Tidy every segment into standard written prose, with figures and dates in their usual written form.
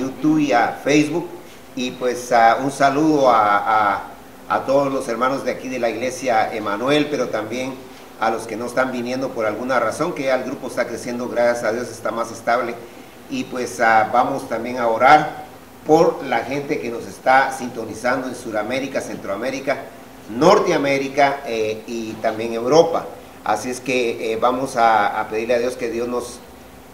YouTube y a Facebook. Y pues un saludo a todos los hermanos de aquí de la iglesia Emanuel, pero también a los que no están viniendo por alguna razón, que ya el grupo está creciendo, gracias a Dios está más estable. Y pues vamos también a orar por la gente que nos está sintonizando en Sudamérica, Centroamérica, Norteamérica y también Europa. Así es que vamos a pedirle a Dios que Dios nos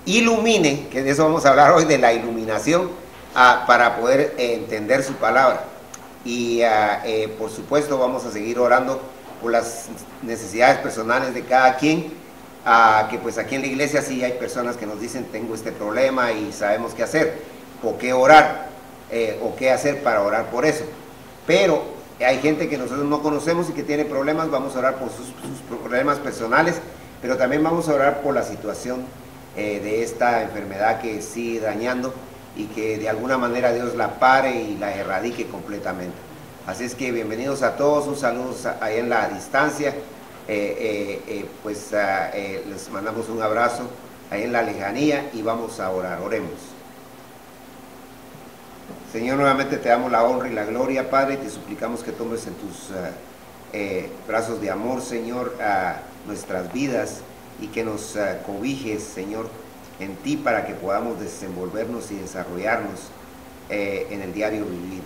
ilumine, que de eso vamos a hablar hoy, de la iluminación, para poder entender su palabra. Y por supuesto vamos a seguir orando por las necesidades personales de cada quien, que pues aquí en la iglesia sí hay personas que nos dicen tengo este problema y sabemos qué hacer, o qué orar, o qué hacer para orar por eso. Pero hay gente que nosotros no conocemos y que tiene problemas, vamos a orar por sus problemas personales, pero también vamos a orar por la situación de esta enfermedad que sigue dañando y que de alguna manera Dios la pare y la erradique completamente. Así es que bienvenidos a todos, un saludo ahí en la distancia, les mandamos un abrazo ahí en la lejanía y vamos a orar. Oremos. Señor, nuevamente te damos la honra y la gloria, Padre, te suplicamos que tomes en tus brazos de amor, Señor, a nuestras vidas y que nos cobijes, Señor, en ti para que podamos desenvolvernos y desarrollarnos en el diario vivir.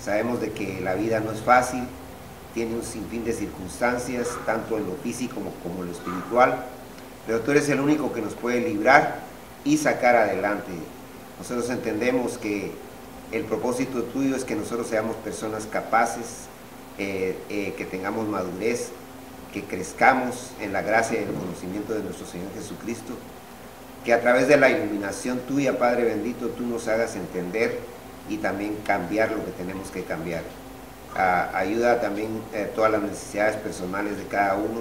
Sabemos de que la vida no es fácil, tiene un sinfín de circunstancias, tanto en lo físico como en lo espiritual, pero tú eres el único que nos puede librar y sacar adelante. Nosotros entendemos que el propósito tuyo es que nosotros seamos personas capaces, que tengamos madurez, que crezcamos en la gracia y el conocimiento de nuestro Señor Jesucristo, que a través de la iluminación tuya, Padre bendito, tú nos hagas entender y también cambiar lo que tenemos que cambiar. Ayuda también todas las necesidades personales de cada uno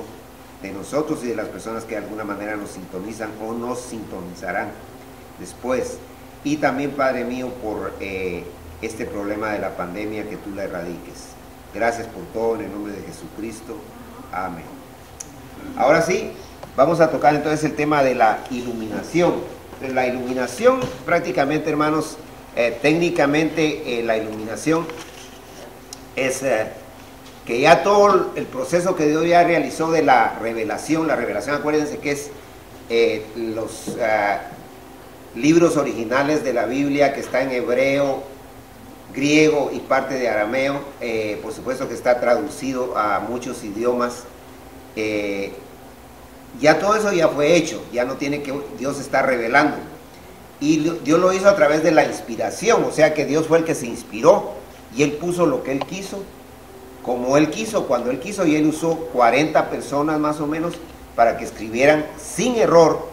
de nosotros y de las personas que de alguna manera nos sintonizan o nos sintonizarán después. Y también, Padre mío, por este problema de la pandemia, que tú la erradiques. Gracias por todo, en el nombre de Jesucristo. Amén. Ahora sí, vamos a tocar entonces el tema de la iluminación. Entonces, la iluminación, prácticamente, hermanos, técnicamente la iluminación es que ya todo el proceso que Dios ya realizó de la revelación, acuérdense que es los libros originales de la Biblia, que está en hebreo, griego y parte de arameo, por supuesto que está traducido a muchos idiomas. Ya todo eso ya fue hecho, ya no tiene que, Dios está revelando. Y Dios lo hizo a través de la inspiración, o sea que Dios fue el que se inspiró y Él puso lo que Él quiso, como Él quiso, cuando Él quiso, y Él usó 40 personas más o menos para que escribieran sin error,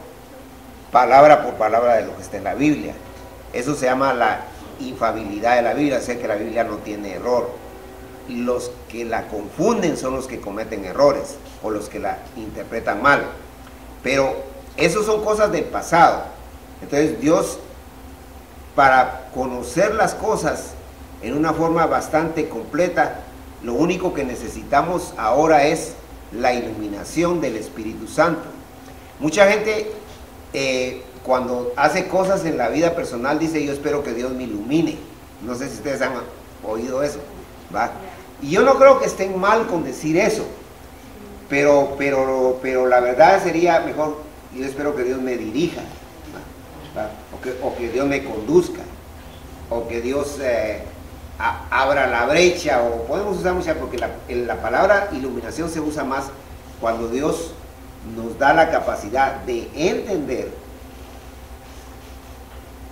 palabra por palabra de lo que está en la Biblia. Eso se llama la infalibilidad de la Biblia, o sea que la Biblia no tiene error. Los que la confunden son los que cometen errores o los que la interpretan mal, pero eso son cosas del pasado. Entonces Dios, para conocer las cosas en una forma bastante completa, lo único que necesitamos ahora es la iluminación del Espíritu Santo. Mucha gente cuando hace cosas en la vida personal dice: yo espero que Dios me ilumine. No sé si ustedes han oído eso, ¿va? Y yo no creo que estén mal con decir eso, pero la verdad sería mejor: yo espero que Dios me dirija, ¿va? O que Dios me conduzca, o que Dios abra la brecha, o podemos usar mucha, porque la palabra iluminación se usa más cuando Dios nos da la capacidad de entender,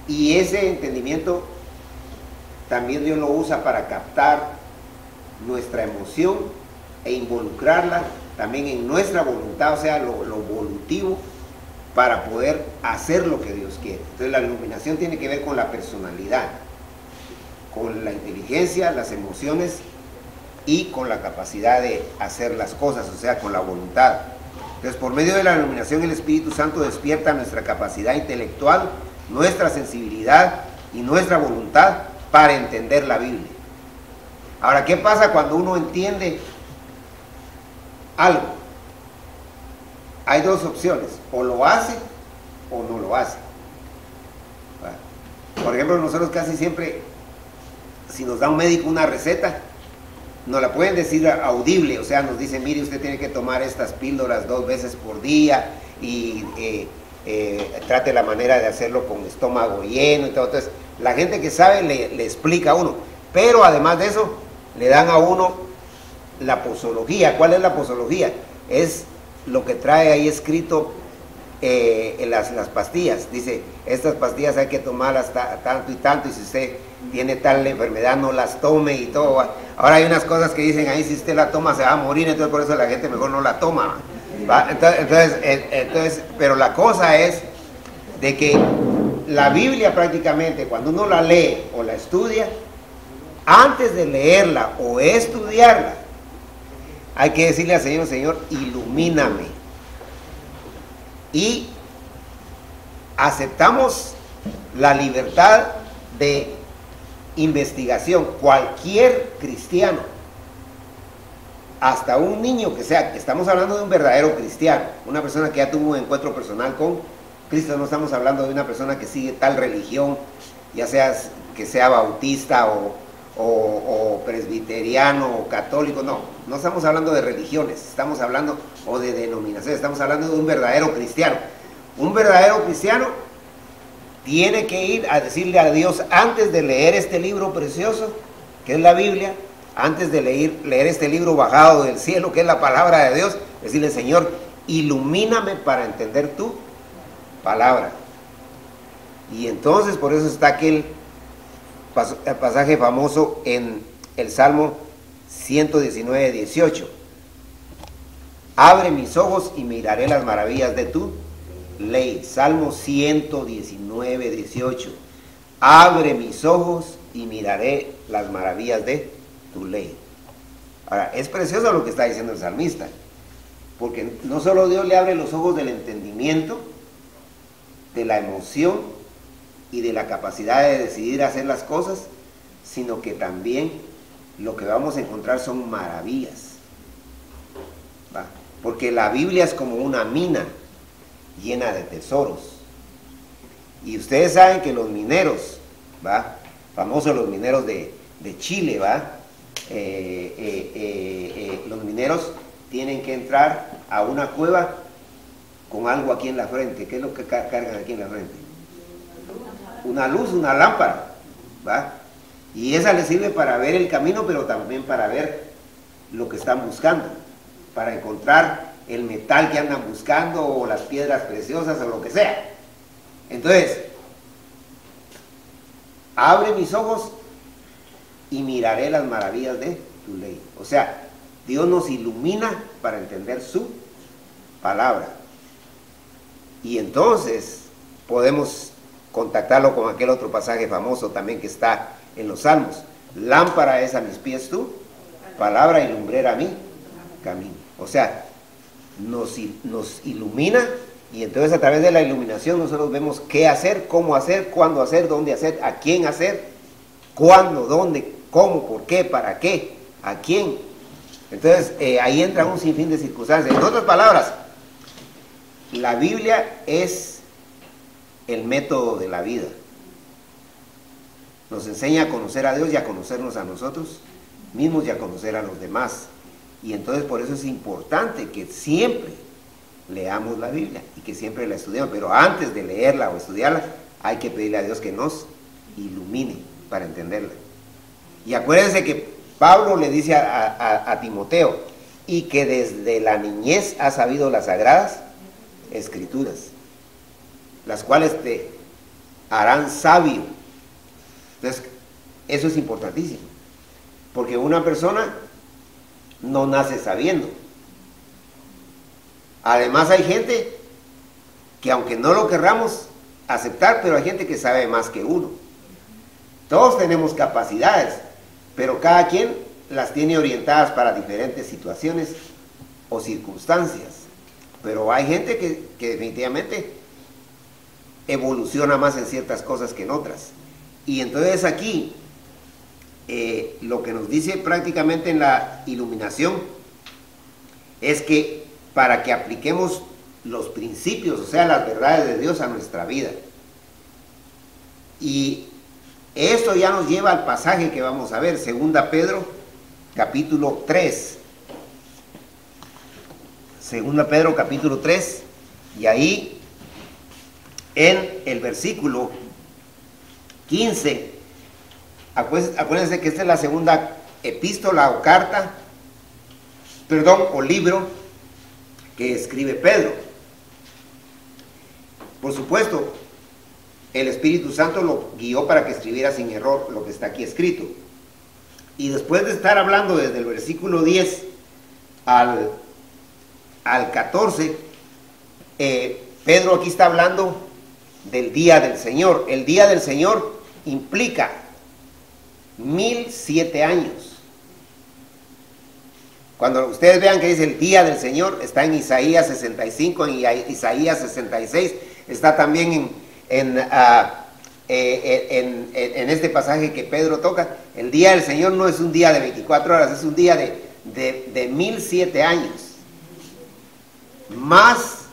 y ese entendimiento también Dios lo usa para captar nuestra emoción e involucrarla también en nuestra voluntad, o sea, lo volutivo, para poder hacer lo que Dios quiere. Entonces la iluminación tiene que ver con la personalidad, con la inteligencia, las emociones y con la capacidad de hacer las cosas, o sea, con la voluntad. Entonces, por medio de la iluminación, el Espíritu Santo despierta nuestra capacidad intelectual, nuestra sensibilidad y nuestra voluntad para entender la Biblia. Ahora, ¿qué pasa cuando uno entiende algo? Hay dos opciones: o lo hace o no lo hace. Por ejemplo, nosotros casi siempre, si nos da un médico una receta, nos la pueden decir audible, o sea, nos dicen, mire, usted tiene que tomar estas píldoras 2 veces por día y trate la manera de hacerlo con estómago lleno y todo. Entonces, la gente que sabe le explica a uno, pero además de eso, le dan a uno la posología. ¿Cuál es la posología? Es lo que trae ahí escrito en las pastillas. Dice, estas pastillas hay que tomarlas tanto y tanto, y si usted tiene tal enfermedad no las tome y todo. Ahora hay unas cosas que dicen ahí, si usted la toma se va a morir, entonces por eso la gente mejor no la toma, ¿va? Entonces, pero la cosa es de que la Biblia prácticamente, cuando uno la lee o la estudia, antes de leerla o estudiarla, hay que decirle al Señor, Señor, ilumíname. Y aceptamos la libertad de investigación. Cualquier cristiano, hasta un niño que sea, estamos hablando de un verdadero cristiano, una persona que ya tuvo un encuentro personal con Cristo, no estamos hablando de una persona que sigue tal religión, ya sea que sea bautista o presbiteriano o católico, no estamos hablando de religiones, estamos hablando, o de denominaciones, estamos hablando de un verdadero cristiano. Un verdadero cristiano tiene que ir a decirle a Dios, antes de leer este libro precioso, que es la Biblia, antes de leer este libro bajado del cielo, que es la palabra de Dios, decirle, Señor, ilumíname para entender tu palabra. Y entonces por eso está aquel pasaje famoso en el Salmo 119, 18. Abre mis ojos y miraré las maravillas de tu ley. Salmo 119, 18. Abre mis ojos y miraré las maravillas de tu ley. Ahora, es precioso lo que está diciendo el salmista, porque no solo Dios le abre los ojos del entendimiento, de la emoción y de la capacidad de decidir hacer las cosas, sino que también lo que vamos a encontrar son maravillas. ¿Va? Porque la Biblia es como una mina llena de tesoros. Y ustedes saben que los mineros, ¿va? Famosos los mineros de Chile, ¿va? Los mineros tienen que entrar a una cueva con algo aquí en la frente. ¿Qué es lo que cargan aquí en la frente? Una luz, una lámpara, ¿va? Y esa les sirve para ver el camino, pero también para ver lo que están buscando, para encontrar el metal que andan buscando, o las piedras preciosas, o lo que sea. Entonces, abre mis ojos y miraré las maravillas de tu ley. O sea, Dios nos ilumina para entender su palabra. Y entonces podemos contactarlo con aquel otro pasaje famoso también que está en los Salmos. Lámpara es a mis pies tu palabra y lumbrera a mi camino. O sea, nos ilumina, y entonces a través de la iluminación nosotros vemos qué hacer, cómo hacer, cuándo hacer, dónde hacer, a quién hacer, cuándo, dónde, cómo, por qué, para qué, a quién. Entonces ahí entra un sinfín de circunstancias. En otras palabras, la Biblia es el método de la vida. Nos enseña a conocer a Dios y a conocernos a nosotros mismos y a conocer a los demás. Y entonces por eso es importante que siempre leamos la Biblia y que siempre la estudiemos. Pero antes de leerla o estudiarla, hay que pedirle a Dios que nos ilumine para entenderla. Y acuérdense que Pablo le dice a Timoteo, y que desde la niñez ha sabido las sagradas Escrituras, las cuales te harán sabio. Entonces, eso es importantísimo, porque una persona no nace sabiendo. Además hay gente que, aunque no lo querramos aceptar, pero hay gente que sabe más que uno. Todos tenemos capacidades, pero cada quien las tiene orientadas para diferentes situaciones o circunstancias. Pero hay gente que definitivamente evoluciona más en ciertas cosas que en otras. Y entonces aquí lo que nos dice prácticamente en la iluminación es que para que apliquemos los principios, o sea, las verdades de Dios a nuestra vida. Y Esto ya nos lleva al pasaje que vamos a ver, 2 Pedro, capítulo 3. 2 Pedro, capítulo 3, y ahí en el versículo 15, acuérdense que esta es la segunda epístola o carta, o libro que escribe Pedro. Por supuesto, el Espíritu Santo lo guió para que escribiera sin error lo que está aquí escrito. Y después de estar hablando desde el versículo 10 al 14, Pedro aquí está hablando del día del Señor. El día del Señor implica 1007 años. Cuando ustedes vean que dice el día del Señor, está en Isaías 65, en Isaías 66, está también en este pasaje que Pedro toca. El día del Señor no es un día de 24 horas, es un día de 1007 años, más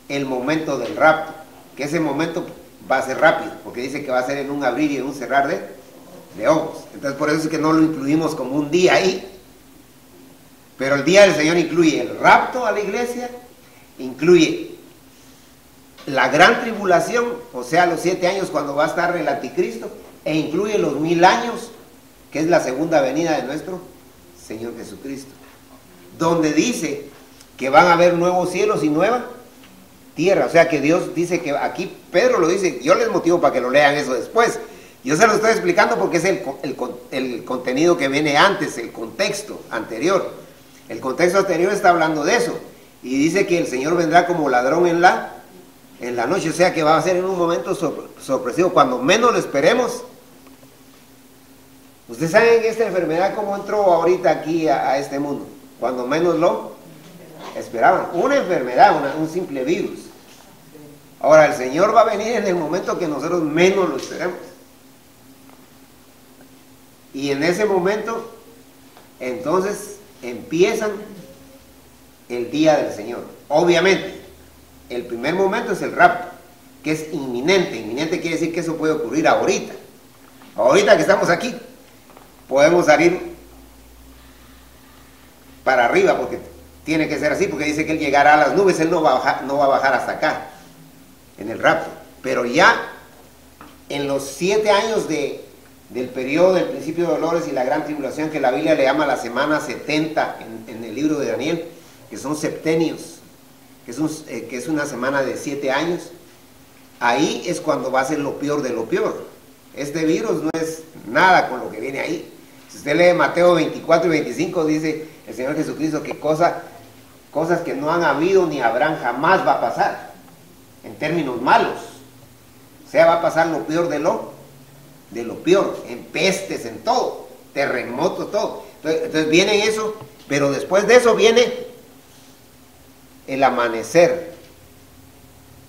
el momento del rapto, que ese momento va a ser rápido, porque dice que va a ser en un abrir y en un cerrar de ojos. Entonces por eso es que no lo incluimos como un día ahí. Pero el día del Señor incluye el rapto a la iglesia, incluye la gran tribulación, o sea, los 7 años cuando va a estar el anticristo, e incluye los 1000 años, que es la segunda venida de nuestro Señor Jesucristo, donde dice que van a haber nuevos cielos y nueva tierra. O sea que Dios dice que aquí, Pedro lo dice, yo les motivo para que lo lean eso después. Yo se lo estoy explicando porque es el contenido que viene antes, el contexto anterior. El contexto anterior está hablando de eso. Y dice que el Señor vendrá como ladrón en la noche. O sea que va a ser en un momento sorpresivo, cuando menos lo esperemos. Ustedes saben esta enfermedad cómo entró ahorita aquí a este mundo. Cuando menos lo esperaban. Una enfermedad, un simple virus. Ahora el Señor va a venir en el momento que nosotros menos lo esperemos. Y en ese momento, entonces, empiezan el día del Señor. Obviamente, el primer momento es el rapto, que es inminente. Inminente quiere decir que eso puede ocurrir ahorita. Ahorita que estamos aquí, podemos salir para arriba, porque tiene que ser así, porque dice que Él llegará a las nubes, Él no va a bajar hasta acá, en el rapto. Pero ya en los 7 años del periodo del principio de dolores y la gran tribulación, que la Biblia le llama la semana 70 en el libro de Daniel, que son septenios, que es una semana de 7 años, ahí es cuando va a ser lo peor de lo peor. Este virus no es nada con lo que viene ahí. Si usted lee Mateo 24 y 25, dice el Señor Jesucristo que cosas que no han habido ni habrán jamás va a pasar, en términos malos. O sea, va a pasar lo peor de lo peor, en pestes, en todo, terremotos, todo. Entonces viene eso, pero después de eso viene el amanecer,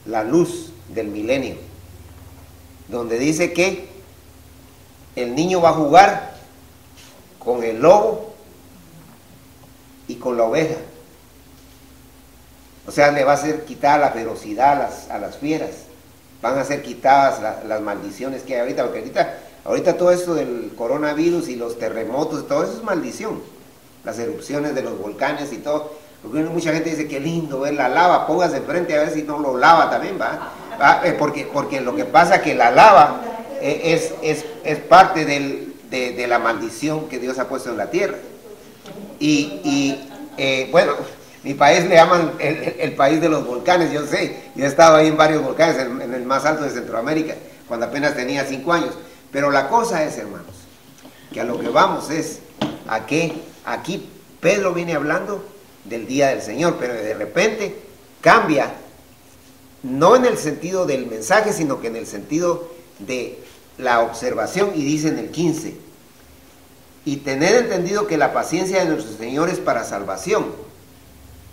la luz del milenio, donde dice que el niño va a jugar con el lobo y con la oveja. O sea, le va a ser quitada la ferocidad a las fieras. Van a ser quitadas las maldiciones que hay ahorita, porque ahorita todo esto del coronavirus y los terremotos, todo eso es maldición. Las erupciones de los volcanes y todo. Porque mucha gente dice que lindo ver la lava, póngase enfrente a ver si no lo lava también, ¿va? Porque lo que pasa es que la lava es parte de la maldición que Dios ha puesto en la tierra. Bueno, mi país le llaman el país de los volcanes, yo sé. Yo he estado ahí en varios volcanes, en el más alto de Centroamérica, cuando apenas tenía 5 años. Pero la cosa es, hermanos, que a lo que vamos es a que aquí Pedro viene hablando del día del Señor, pero de repente cambia, no en el sentido del mensaje, sino que en el sentido de la observación, y dice en el 15, y tener entendido que la paciencia de nuestro Señor es para salvación.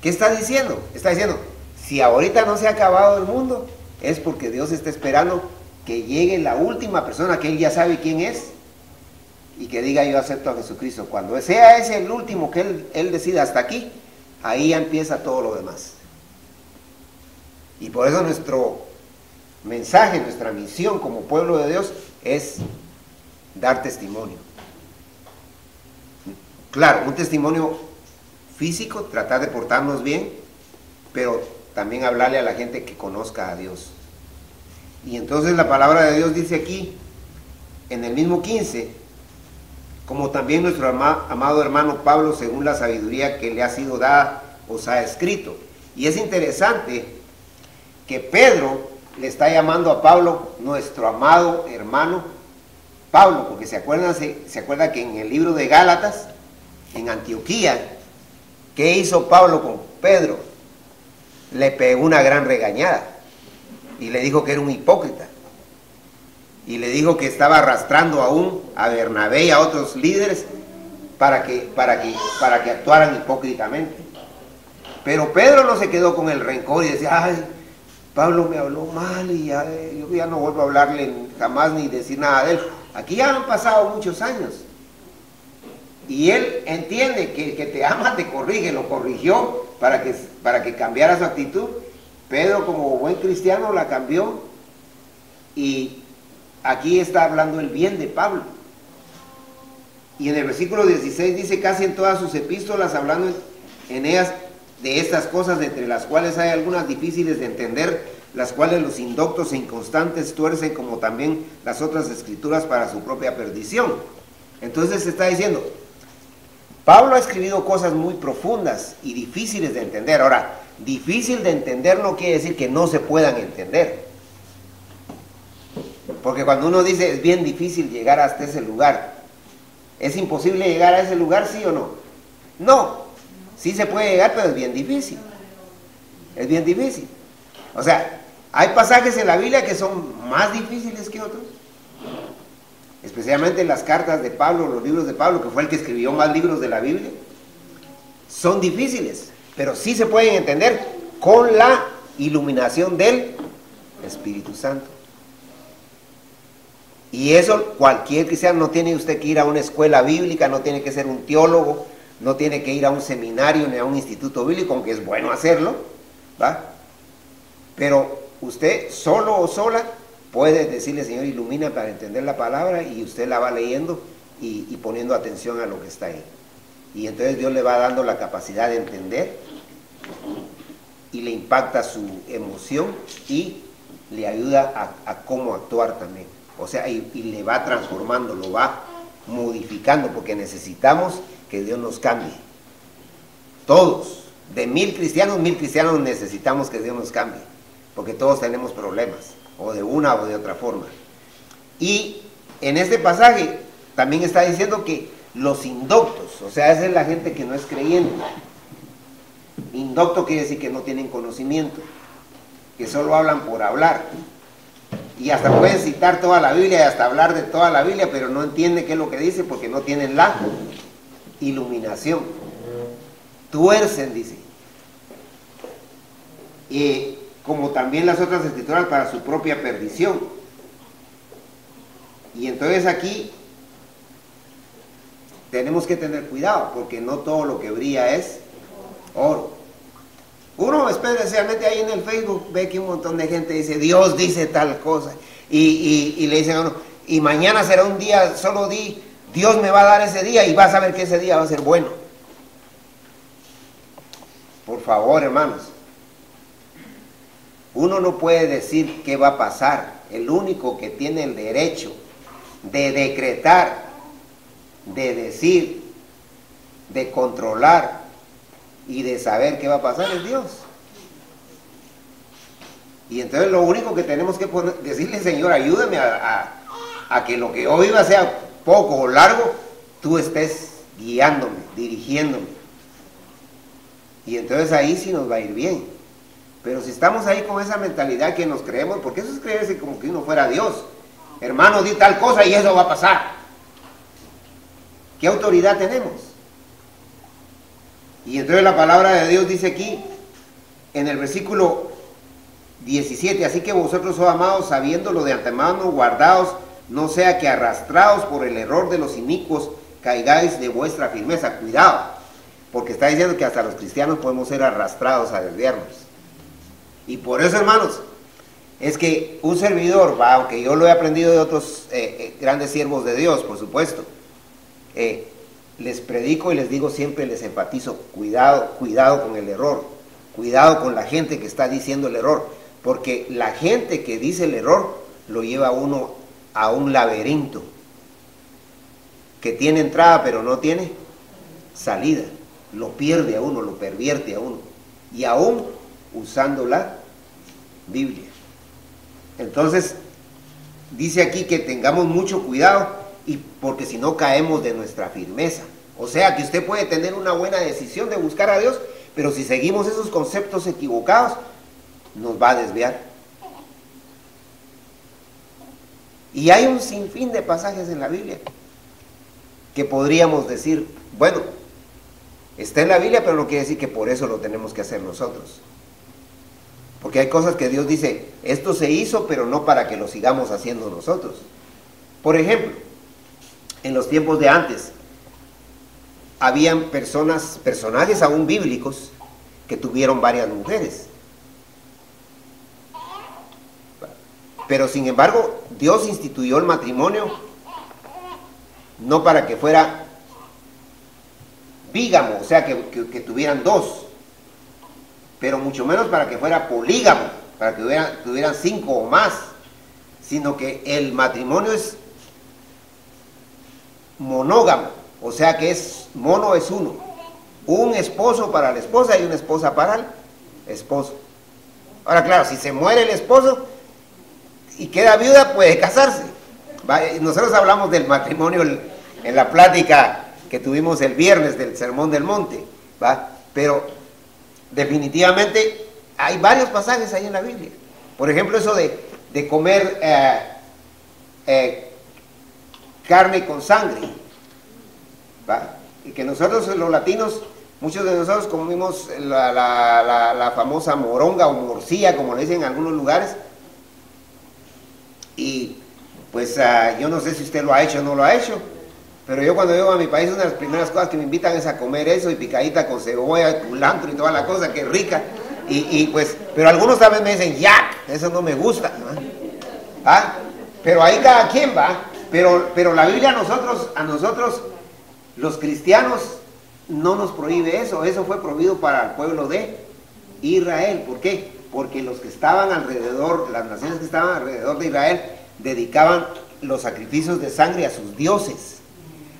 ¿Qué está diciendo? Está diciendo, si ahorita no se ha acabado el mundo, es porque Dios está esperando que llegue la última persona que Él ya sabe quién es, y que diga yo acepto a Jesucristo. Cuando sea ese el último que Él decida hasta aquí, ahí ya empieza todo lo demás. Y por eso nuestro mensaje, nuestra misión como pueblo de Dios es dar testimonio. Claro, un testimonio físico, tratar de portarnos bien, pero también hablarle a la gente que conozca a Dios. Y entonces la palabra de Dios dice aquí, en el mismo 15, como también nuestro amado hermano Pablo, según la sabiduría que le ha sido dada, os ha escrito. Y es interesante que Pedro le está llamando a Pablo nuestro amado hermano Pablo, porque se acuerda que en el libro de Gálatas, en Antioquía, ¿qué hizo Pablo con Pedro? Le pegó una gran regañada y le dijo que era un hipócrita y le dijo que estaba arrastrando aún a Bernabé y a otros líderes para que actuaran hipócritamente. Pero Pedro no se quedó con el rencor y decía, ay, Pablo me habló mal y yo ya no vuelvo a hablarle jamás ni decir nada de él. Aquí ya han pasado muchos años y él entiende que el que te ama te corrige, lo corrigió para que cambiara su actitud. Pedro, como buen cristiano, la cambió y aquí está hablando el bien de Pablo. Y en el versículo 16 dice, casi en todas sus epístolas, hablando en ellas de estas cosas, entre las cuales hay algunas difíciles de entender, las cuales los indoctos e inconstantes tuercen, como también las otras escrituras, para su propia perdición. Entonces se está diciendo, Pablo ha escrito cosas muy profundas y difíciles de entender. Ahora, difícil de entender no quiere decir que no se puedan entender. Porque cuando uno dice es bien difícil llegar hasta ese lugar, ¿es imposible llegar a ese lugar, sí o no? No, sí se puede llegar, pero es bien difícil. Es bien difícil. O sea, hay pasajes en la Biblia que son más difíciles que otros. Especialmente las cartas de Pablo, los libros de Pablo, que fue el que escribió más libros de la Biblia. Son difíciles, pero sí se pueden entender con la iluminación del Espíritu Santo. Y eso cualquier cristiano, no tiene usted que ir a una escuela bíblica, no tiene que ser un teólogo, no tiene que ir a un seminario ni a un instituto bíblico, aunque es bueno hacerlo, ¿va? Pero usted solo o sola puede decirle, Señor, ilumina para entender la palabra, y usted la va leyendo y poniendo atención a lo que está ahí. Y entonces Dios le va dando la capacidad de entender y le impacta su emoción y le ayuda a cómo actuar también. O sea, y le va transformando, lo va modificando, porque necesitamos que Dios nos cambie. Todos, de 1000 cristianos necesitamos que Dios nos cambie, porque todos tenemos problemas, o de una o de otra forma. Y en este pasaje también está diciendo que los indoctos, o sea, esa es la gente que no es creyente. Indocto quiere decir que no tienen conocimiento, que solo hablan por hablar. Y hasta pueden citar toda la Biblia y hasta hablar de toda la Biblia, pero no entienden qué es lo que dice porque no tienen la iluminación. Tuercen, dice. Y como también las otras escrituras, para su propia perdición. Y entonces aquí tenemos que tener cuidado, porque no todo lo que brilla es oro. Uno especialmente ahí en el Facebook ve que un montón de gente dice, Dios dice tal cosa, y le dicen a uno, y mañana será un día, solo Dios me va a dar ese día y vas a ver que ese día va a ser bueno. Por favor, hermanos, uno no puede decir qué va a pasar. El único que tiene el derecho de decretar, de decir, de controlar y de saber qué va a pasar es Dios. Y entonces lo único que tenemos que decirle, Señor, ayúdame a que lo que yo viva sea poco o largo, tú estés guiándome, dirigiéndome. Y entonces ahí sí nos va a ir bien. Pero si estamos ahí con esa mentalidad que nos creemos, porque eso es creerse como que uno fuera Dios. Hermano, di tal cosa y eso va a pasar. ¿Qué autoridad tenemos? Y entonces la palabra de Dios dice aquí, en el versículo 17, así que vosotros, oh amados, sabiéndolo de antemano, guardaos, no sea que arrastrados por el error de los inicuos, caigáis de vuestra firmeza. Cuidado, porque está diciendo que hasta los cristianos podemos ser arrastrados a desviarnos. Y por eso, hermanos, es que un servidor, va, aunque yo lo he aprendido de otros grandes siervos de Dios, por supuesto, les predico y les digo siempre, les enfatizo, cuidado, cuidado con el error, cuidado con la gente que está diciendo el error, porque la gente que dice el error lo lleva a uno a un laberinto que tiene entrada pero no tiene salida, lo pierde a uno, lo pervierte a uno, y aún usando la Biblia. Entonces dice aquí que tengamos mucho cuidado, y porque si no caemos de nuestra firmeza. O sea que usted puede tener una buena decisión de buscar a Dios, pero si seguimos esos conceptos equivocados, nos va a desviar. Y hay un sinfín de pasajes en la Biblia que podríamos decir, bueno, está en la Biblia, pero no quiere decir que por eso lo tenemos que hacer nosotros. Porque hay cosas que Dios dice, esto se hizo, pero no para que lo sigamos haciendo nosotros. Por ejemplo, en los tiempos de antes, habían personajes aún bíblicos que tuvieron varias mujeres. Pero sin embargo, Dios instituyó el matrimonio no para que fuera bígamo, o sea, que tuvieran dos, pero mucho menos para que fuera polígamo, para que tuvieran 5 o más, sino que el matrimonio es monógamo, o sea que mono es uno, un esposo para la esposa y una esposa para el esposo. Ahora claro, si se muere el esposo y queda viuda, puede casarse. Nosotros hablamos del matrimonio en la plática que tuvimos el viernes del Sermón del Monte, ¿va? Pero definitivamente hay varios pasajes ahí en la Biblia. Por ejemplo, eso de comer carne con sangre, ¿va? Y que nosotros los latinos, muchos de nosotros comimos la famosa moronga o morcilla, como le dicen en algunos lugares, y pues yo no sé si usted lo ha hecho o no lo ha hecho, pero yo cuando llego a mi país, una de las primeras cosas que me invitan es a comer eso, y picadita con cebolla, culantro y toda la cosa, que es rica, y pues, pero algunos también me dicen, yak, eso no me gusta, ¿no? ¿Ah? Pero ahí cada quien va, pero la Biblia a nosotros, los cristianos, no nos prohíbe eso. Eso fue prohibido para el pueblo de Israel. ¿Por qué? Porque los que estaban alrededor, las naciones que estaban alrededor de Israel, dedicaban los sacrificios de sangre a sus dioses.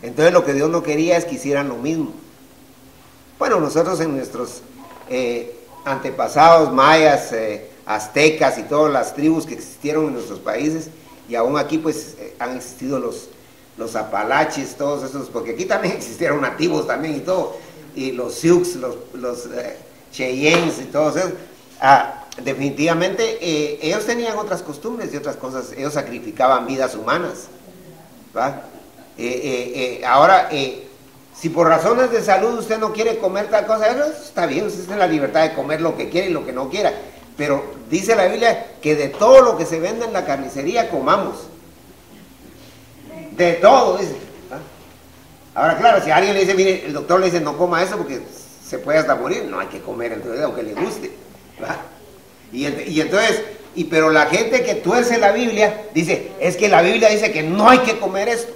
Entonces lo que Dios no quería es que hicieran lo mismo. Bueno, nosotros en nuestros antepasados mayas, aztecas y todas las tribus que existieron en nuestros países, y aún aquí pues han existido los apalaches, todos esos, porque aquí también existieron nativos también y todo, y los Sioux, los Cheyennes y todos esos. Definitivamente ellos tenían otras costumbres y otras cosas, ellos sacrificaban vidas humanas, ¿va? Ahora, si por razones de salud usted no quiere comer tal cosa, eso está bien, usted tiene la libertad de comer lo que quiere y lo que no quiera, pero dice la Biblia que de todo lo que se vende en la carnicería comamos, de todo, dice. Ahora claro, si alguien le dice, mire, el doctor le dice no coma eso porque se puede hasta morir, no hay que comer entonces, aunque le guste, ¿va? Y entonces, pero la gente que tuerce la Biblia dice, es que la Biblia dice que no hay que comer esto,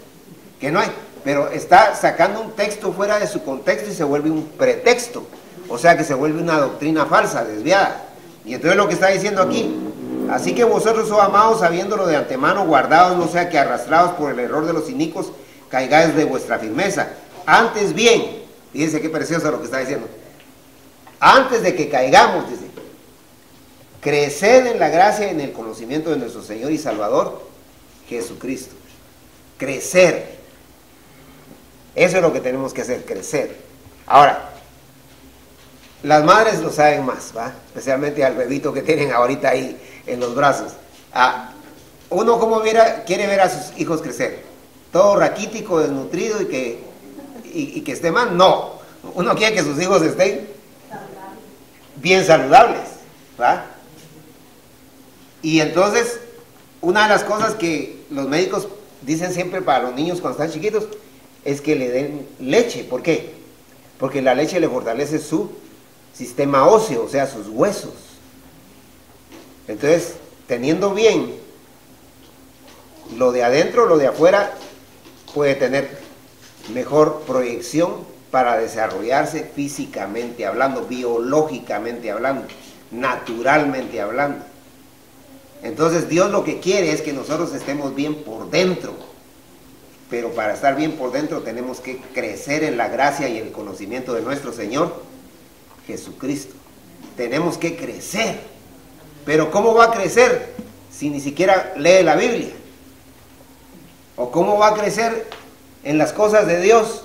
que no hay, pero está sacando un texto fuera de su contexto y se vuelve un pretexto, o sea que se vuelve una doctrina falsa, desviada. Y entonces lo que está diciendo aquí, así que vosotros, oh amados, sabiéndolo de antemano, guardados, no sea que arrastrados por el error de los inicuos, caigáis de vuestra firmeza. Antes bien, fíjense qué precioso lo que está diciendo, antes de que caigamos, dice, creced en la gracia y en el conocimiento de nuestro Señor y Salvador, Jesucristo. Crecer. Eso es lo que tenemos que hacer, crecer. Ahora, las madres lo saben más, ¿va? Especialmente al bebito que tienen ahorita ahí en los brazos. Uno como quiere ver a sus hijos crecer, todo raquítico, desnutrido y que esté mal. No, uno quiere que sus hijos estén bien saludables, ¿va? Y entonces, una de las cosas que los médicos dicen siempre para los niños cuando están chiquitos es que le den leche. ¿Por qué? Porque la leche le fortalece su sistema óseo, o sea, sus huesos. Entonces, teniendo bien lo de adentro, lo de afuera puede tener mejor proyección para desarrollarse físicamente hablando, biológicamente hablando, naturalmente hablando. Entonces Dios lo que quiere es que nosotros estemos bien por dentro, pero para estar bien por dentro tenemos que crecer en la gracia y el conocimiento de nuestro Señor Jesucristo. Tenemos que crecer, pero ¿cómo va a crecer si ni siquiera lee la Biblia? ¿O cómo va a crecer en las cosas de Dios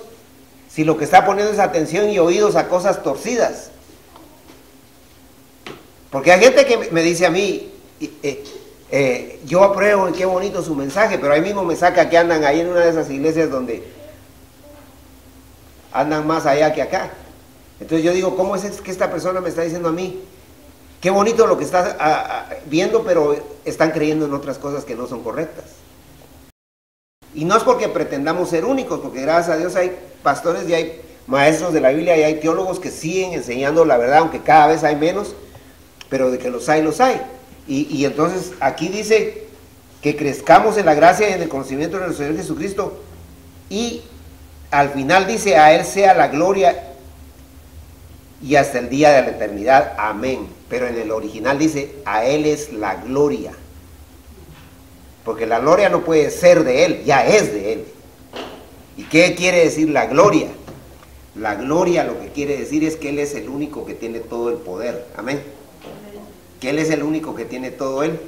si lo que está poniendo es atención y oídos a cosas torcidas? Porque hay gente que me dice a mí, yo apruebo y qué bonito su mensaje, pero ahí mismo me saca que andan ahí en una de esas iglesias donde andan más allá que acá. Entonces yo digo, ¿cómo es que esta persona me está diciendo a mí? Qué bonito lo que está viendo, pero están creyendo en otras cosas que no son correctas. Y no es porque pretendamos ser únicos, porque gracias a Dios hay pastores y hay maestros de la Biblia y hay teólogos que siguen enseñando la verdad, aunque cada vez hay menos, pero de que los hay, los hay. Y entonces aquí dice que crezcamos en la gracia y en el conocimiento de nuestro Señor Jesucristo, y al final dice, a Él sea la gloria y hasta el día de la eternidad, amén. Pero en el original dice, a Él es la gloria, porque la gloria no puede ser de Él, ya es de Él. ¿Y qué quiere decir la gloria? La gloria lo que quiere decir es que Él es el único que tiene todo el poder, amén. Que Él es el único que tiene todo el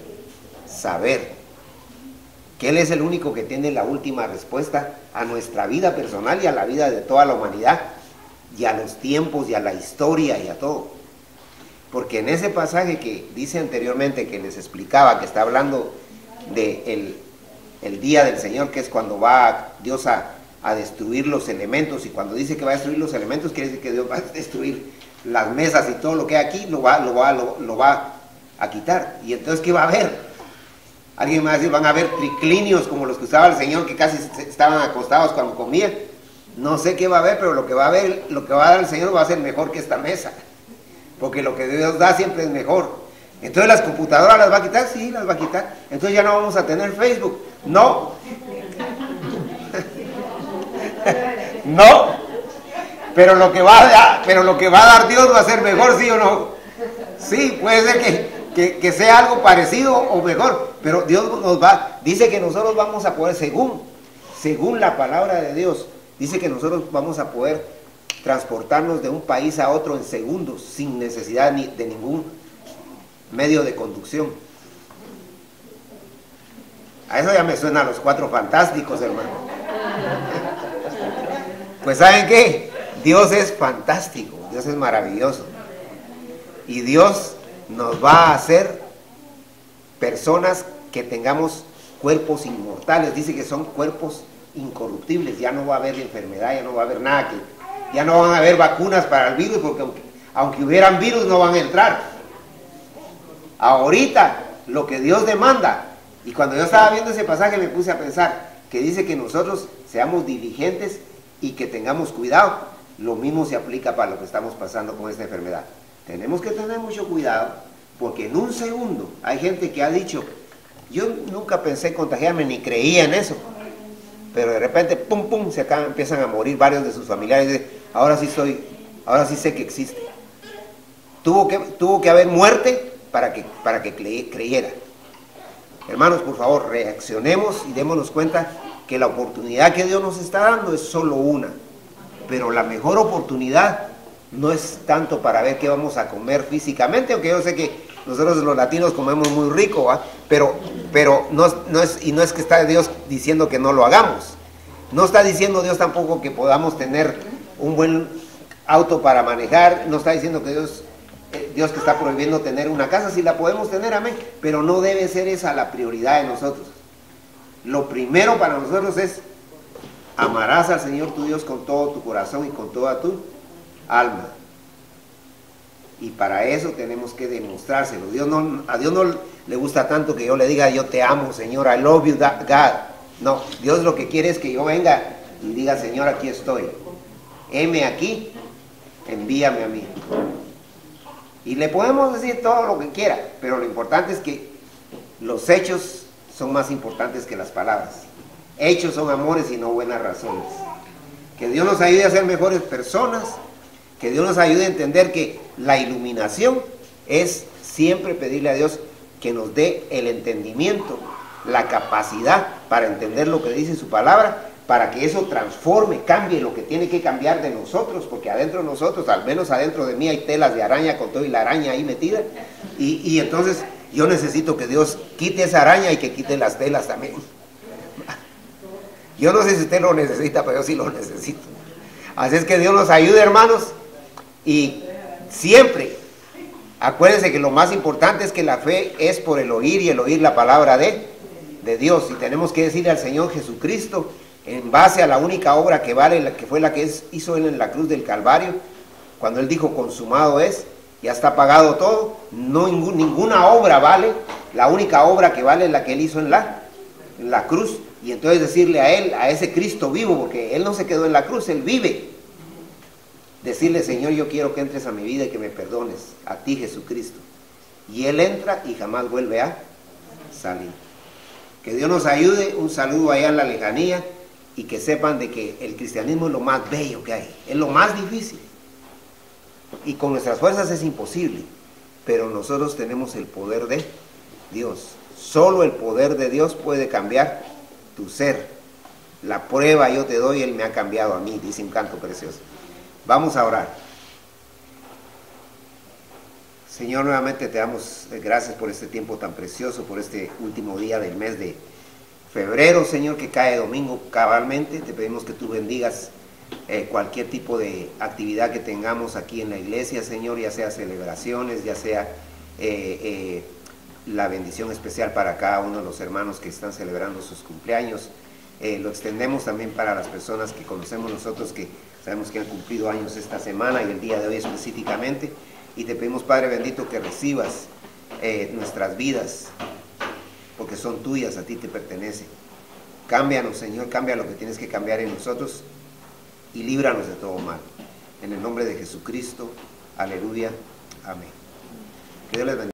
saber, que Él es el único que tiene la última respuesta a nuestra vida personal y a la vida de toda la humanidad, y a los tiempos y a la historia y a todo. Porque en ese pasaje que dice anteriormente, que les explicaba, que está hablando de el día del Señor, que es cuando va Dios a destruir los elementos, y cuando dice que va a destruir los elementos, quiere decir que Dios va a destruir las mesas y todo lo que hay aquí, lo va a quitar. Y entonces, ¿qué va a haber? Alguien me va a decir, van a haber triclinios como los que usaba el Señor, que casi estaban acostados cuando comían. No sé qué va a haber, pero lo que va a haber, lo que va a dar el Señor va a ser mejor que esta mesa, porque lo que Dios da siempre es mejor. Entonces, ¿las computadoras las va a quitar? Sí, las va a quitar. Entonces ya no vamos a tener Facebook. No. No. Pero lo que va a dar Dios va a ser mejor, ¿sí o no? Sí, puede ser que sea algo parecido o mejor, pero Dios dice que nosotros vamos a poder, según la palabra de Dios, dice que nosotros vamos a poder transportarnos de un país a otro en segundos, sin necesidad de ningún medio de conducción. A eso ya me suena a los Cuatro Fantásticos, hermano. Pues ¿saben qué? Dios es fantástico, Dios es maravilloso, y Dios nos va a hacer personas que tengamos cuerpos inmortales. Dice que son cuerpos incorruptibles, ya no va a haber enfermedad, ya no va a haber nada, ya no van a haber vacunas para el virus, porque aunque hubieran virus no van a entrar. Ahorita lo que Dios demanda, y cuando yo estaba viendo ese pasaje me puse a pensar, que dice que nosotros seamos diligentes y que tengamos cuidado. Lo mismo se aplica para lo que estamos pasando con esta enfermedad. Tenemos que tener mucho cuidado, porque en un segundo hay gente que ha dicho, yo nunca pensé contagiarme ni creía en eso, pero de repente pum pum empiezan a morir varios de sus familiares. Y dicen, ahora sí sé que existe. Tuvo que haber muerte para que creyera. Hermanos, por favor, reaccionemos y démonos cuenta que la oportunidad que Dios nos está dando es solo una, pero la mejor oportunidad no es tanto para ver qué vamos a comer físicamente, aunque yo sé que nosotros los latinos comemos muy rico, ¿va? Pero no es que está Dios diciendo que no lo hagamos. No está diciendo Dios tampoco que podamos tener un buen auto para manejar. No está diciendo que Dios que está prohibiendo tener una casa. Si la podemos tener, amén, pero no debe ser esa la prioridad de nosotros. Lo primero para nosotros es: amarás al Señor tu Dios con todo tu corazón y con toda tu alma. Y para eso tenemos que demostrárselo. A Dios no le gusta tanto que yo le diga, yo te amo, Señor, I love you, God. No, Dios lo que quiere es que yo venga y diga, Señor, aquí estoy. Heme aquí, envíame a mí. Y le podemos decir todo lo que quiera, pero lo importante es que los hechos son más importantes que las palabras. Hechos son amores y no buenas razones. Que Dios nos ayude a ser mejores personas, que Dios nos ayude a entender que la iluminación es siempre pedirle a Dios que nos dé el entendimiento, la capacidad para entender lo que dice su palabra, para que eso transforme, cambie lo que tiene que cambiar de nosotros, porque adentro de nosotros, al menos adentro de mí, hay telas de araña con todo y la araña ahí metida, y entonces yo necesito que Dios quite esa araña y que quite las telas también. Yo no sé si usted lo necesita, pero yo sí lo necesito. Así es que Dios nos ayude, hermanos, y siempre acuérdense que lo más importante es que la fe es por el oír, y el oír la palabra de Dios, y tenemos que decirle al Señor Jesucristo, en base a la única obra que vale, que fue la que hizo Él en la cruz del Calvario, cuando Él dijo consumado es, ya está pagado todo, no ninguna obra vale, la única obra que vale es la que Él hizo en la cruz, y entonces decirle a Él, a ese Cristo vivo, porque Él no se quedó en la cruz, Él vive, decirle: Señor, yo quiero que entres a mi vida y que me perdones, a ti Jesucristo, y Él entra y jamás vuelve a salir. Que Dios nos ayude, un saludo allá en la lejanía, y que sepan de que el cristianismo es lo más bello que hay, es lo más difícil, y con nuestras fuerzas es imposible, pero nosotros tenemos el poder de Dios. Solo el poder de Dios puede cambiar tu ser. La prueba yo te doy, Él me ha cambiado a mí, dice un canto precioso. Vamos a orar. Señor, nuevamente te damos gracias por este tiempo tan precioso, por este último día del mes de febrero, Señor, que cae domingo cabalmente. Te pedimos que tú bendigas cualquier tipo de actividad que tengamos aquí en la iglesia, Señor, ya sea celebraciones, ya sea la bendición especial para cada uno de los hermanos que están celebrando sus cumpleaños. Lo extendemos también para las personas que conocemos nosotros, que sabemos que han cumplido años esta semana y el día de hoy específicamente. Y te pedimos, Padre bendito, que recibas nuestras vidas, porque son tuyas, a ti te pertenecen. Cámbianos, Señor, cambia lo que tienes que cambiar en nosotros y líbranos de todo mal. En el nombre de Jesucristo, aleluya, amén. Que Dios les bendiga.